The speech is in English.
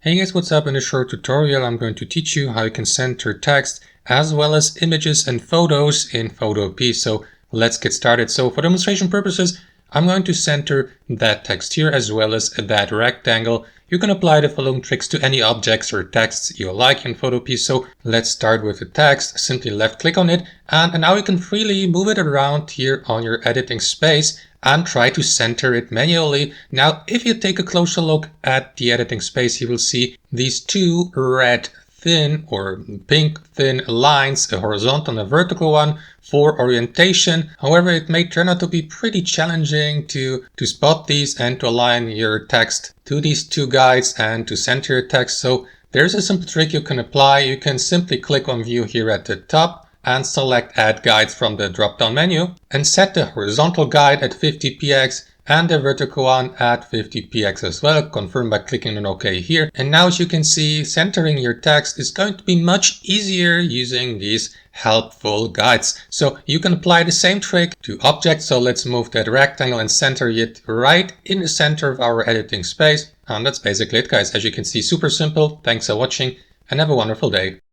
Hey guys, what's up? In this short tutorial I'm going to teach you how you can center text as well as images and photos in Photopea. So let's get started. So for demonstration purposes, I'm going to center that text here as well as that rectangle. You can apply the following tricks to any objects or texts you like in Photopea. So let's start with the text. Simply left click on it and now you can freely move it around here on your editing space and try to center it manually. Now, if you take a closer look at the editing space, you will see these two red thin or pink thin lines, a horizontal and a vertical one for orientation. However, it may turn out to be pretty challenging to spot these and to align your text to these two guides and to center your text. So there's a simple trick you can apply. You can simply click on view here at the top and select add guides from the drop-down menu and set the horizontal guide at 50px and the vertical one at 50px as well. Confirm by clicking on OK here. And now, as you can see, centering your text is going to be much easier using these helpful guides. So you can apply the same trick to objects. So let's move that rectangle and center it right in the center of our editing space. And that's basically it, guys. As you can see, super simple. Thanks for watching and have a wonderful day.